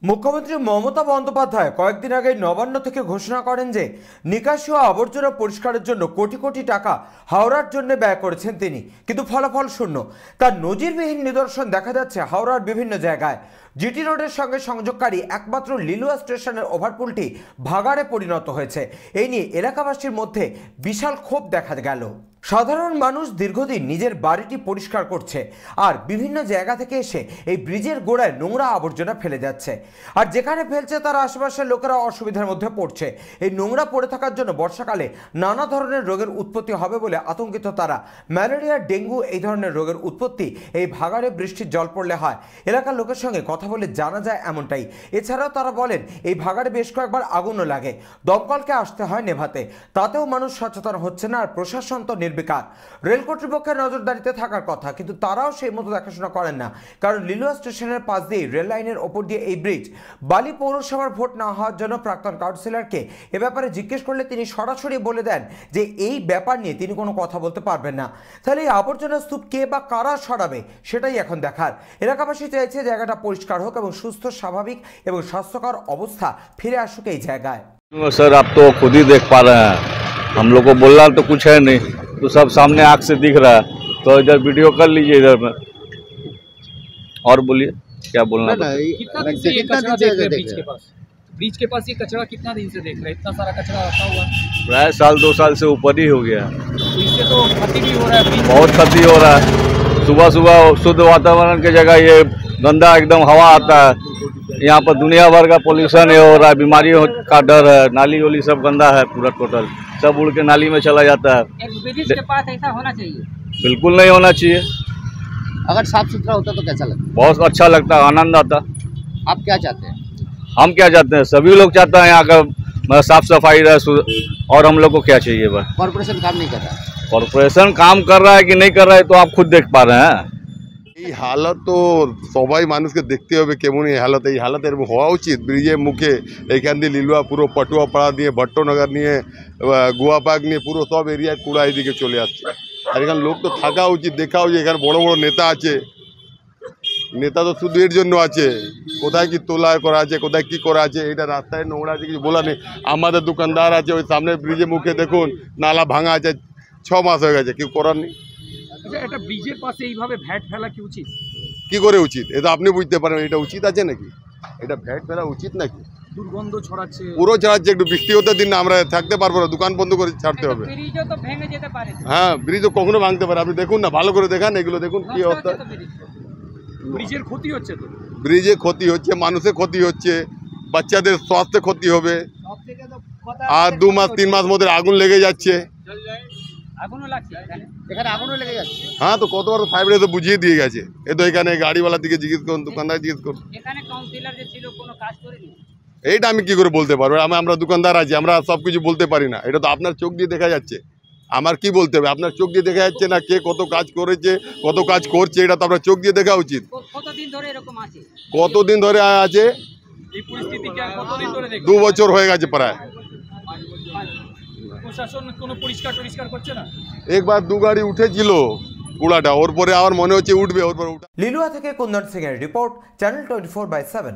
মুখ্যমন্ত্রী মমতা বন্দ্যোপাধ্যায় কয়েকদিন আগে নবান্ন থেকে ঘোষণা করেন যে নিকাশি ও আবর্জনা পরিষ্কারের জন্য কোটি কোটি টাকা হাওড়ার জন্য ব্যয় করেছেন তিনি, কিন্তু ফলাফল শূন্য। তার নজিরবিহীন নিদর্শন দেখা যাচ্ছে হাওড়ার বিভিন্ন জায়গায়। জিটি রোডের সঙ্গে সংযোগকারী একমাত্র লিলুয়া স্টেশনের ওভারপুলটি ভাগাড়ে পরিণত হয়েছে। এই নিয়ে এলাকাবাসীর মধ্যে বিশাল ক্ষোভ দেখা গেল। সাধারণ মানুষ দীর্ঘদিন নিজের বাড়িটি পরিষ্কার করছে, আর বিভিন্ন জায়গা থেকে এসে এই ব্রিজের গোড়ায় নোংরা আবর্জনা ফেলে যাচ্ছে, আর যেখানে ফেলছে তার আশেপাশের লোকেরা অসুবিধার মধ্যে পড়ছে। এই নোংরা পড়ে থাকার জন্য বর্ষাকালে নানা ধরনের রোগের উৎপত্তি হবে বলে আতঙ্কিত তারা। ম্যালেরিয়া, ডেঙ্গু এই ধরনের রোগের উৎপত্তি এই ভাগাড়ে বৃষ্টির জল পড়লে হয়। এলাকার লোকের সঙ্গে কথা বলে জানা যায় এমনটাই। এছাড়াও তারা বলেন এই ভাগাড়ে বেশ কয়েকবার আগুনও লাগে, দমকলকে আসতে হয় নেভাতে, তাতেও মানুষ সচেতন হচ্ছে না, আর প্রশাসন তো নির্বিকার। রেল কর্তৃপক্ষের নজরদারিতে থাকার কথা, কিন্তু তারাও সেই মতো দেখাশোনা করেন না, কারণ লিলুয়া স্টেশনের পাশ দিয়ে রেল লাইনের ওপর দিয়ে এই ব্রিজ। বালি পৌরসভার ভোট না হওয়ার জন্য প্রাক্তন কাউন্সিলরকে এ ব্যাপারে জিজ্ঞেস করলে তিনি সরাসরি বলে দেন যে এই ব্যাপার নিয়ে তিনি কোনো কথা বলতে পারবেন না। তাহলে এই আবর্জনা স্তূপ কে বা কারা সরাবে সেটাই এখন দেখার। এলাকাবাসী চাইছে জায়গাটা পরিষ্কার হোক এবং সুস্থ, স্বাভাবিক এবং স্বাস্থ্যকর অবস্থা ফিরে আসুক এই জায়গায়। सर आप तो खुद ही देख पा रहे हैं, हम लोग को बोलना तो कुछ है नहीं, तो सब सामने आँख से दिख रहा है। तो इधर वीडियो कर लीजिए इधर में, और बोलिए क्या बोलना है। कितना दिन से ये कचरा देख रहे हैं ब्रिज के पास ये कचरा कितना दिन से देख रहे हैं? इतना सारा कचरा रखा हुआ है, प्राय साल 2 साल से ऊपर ही हो गया है। तो इससे तो क्षति भी हो रहा है, बहुत क्षति हो रहा है। सुबह सुबह शुद्ध वातावरण की जगह ये गंदा एकदम हवा आता है। यहाँ पर दुनिया भर का पोल्यूशन हो रहा है, बीमारियों का डर है, नाली वाली सब गंदा है, पूरा टोटल सब उड़ के नाली में चला जाता है। एक ब्रिज के पास ऐसा होना चाहिए, बिल्कुल नहीं होना चाहिए। अगर साफ सुथरा होता तो कैसा लगता? बहुत अच्छा लगता, आनंद आता। आप क्या चाहते हैं? हम क्या चाहते हैं, सभी लोग चाहते हैं यहाँ का साफ सफाई रहे, और हम लोग को क्या चाहिए बस। कॉर्पोरेशन काम नहीं कर रहा? कॉर्पोरेशन काम कर रहा है कि नहीं कर रहा है तो आप खुद देख पा रहे हैं। এই হালত তো সবাই মানুষকে দেখতে হবে কেমন এই হালত। এই হালত এরকম হওয়া উচিত। ব্রিজের মুখে এইখান দিয়ে লিলুয়া পুরো পটুয়া পাড়া দিয়ে ভট্টনগর নিয়ে গোয়াপাক নিয়ে পুরো সব এরিয়ায় কুড়া এদিকে চলে যাচ্ছে। আর এখানে লোক তো থাকা উচিত, দেখা উচিত। এখানে বড় বড় নেতা আছে, নেতা তো শুধু এর জন্য আছে, কোথায় কি তোলা করা আছে, কোথায় কি করা আছে, এটা রাস্তায় নোংরা আছে কিছু বলা নেই। আমাদের দোকানদার আছে ওই সামনে ব্রিজের মুখে দেখুন নালা ভাঙা আছে, 6 মাস হয়ে গেছে, কেউ করার নেই। এটা ব্রিজের পাশে এইভাবে ভ্যাট ফেলা কি উচিত? কি করে উচিত এটা আপনি বুঝতে পারেন? এটা উচিত আছে নাকি? এটা ভ্যাট ফেলা উচিত নাকি? দুর্গন্ধ ছড়াচ্ছে, পুরো ছাড়াচ্ছে। একটু বৃষ্টি হতে দিন না, আমরা থাকতে পারবো না, দোকান বন্ধ করে ছাড়তে হবে। ব্রিজও তো ভেঙে যেতে পারে। হ্যাঁ, ব্রিজও কখনো ভাঙতে পারে। আপনি দেখুন না, ভালো করে দেখান, এগুলো দেখুন কি অবস্থা। ব্রিজের ক্ষতি হচ্ছে তো, ব্রিজে ক্ষতি হচ্ছে, মানুষের ক্ষতি হচ্ছে, বাচ্চাদের স্বাস্থ্যে ক্ষতি হবে। আর 2 মাস 3 মাস মধ্যে আগুন লেগে যাচ্ছে। আগুনও লাগছে এখানে আগুনও লেগে যাচ্ছে। হ্যাঁ, তো কতবার ফাইভ তো বুঝিয়ে দিয়ে গেছে। এ তো এখানে গাড়িওয়ালা থেকে জিজ্ঞেস করুন, দোকানদার জিজ্ঞেস করুন। এখানে কাউন্সিলর যে ছিল কোনো কাজ করেনি, এইটা আমি কি করে বলতে পারবো? আমরা দোকানদার আছি, আমরা সব কিছু বলতে পারি না। এটা তো আপনার চোখ দিয়ে দেখা যাচ্ছে। আমার কি বলতে হবে? আপনার চোখ দিয়ে দেখা যাচ্ছে না কে কত কাজ করেছে, কত কাজ করছে, এটা তো আপনার চোখ দিয়ে দেখা উচিত। কতদিন ধরে এরকম আছে? কতদিন ধরে আছে? এই পরিস্থিতি কতদিন ধরে দেখছেন? 2 বছর হয়ে গেছে প্রায়। প্রশাসন কোনো পরিষ্কার করছে না। একবার 2 গাড়ি উঠেছিল কুড়াটা, ওর পরে আমার মনে হচ্ছে উঠবে, ওর পরে লিলুয়া থেকে কুন্দন সিং এর রিপোর্ট, চ্যানেল 24/7।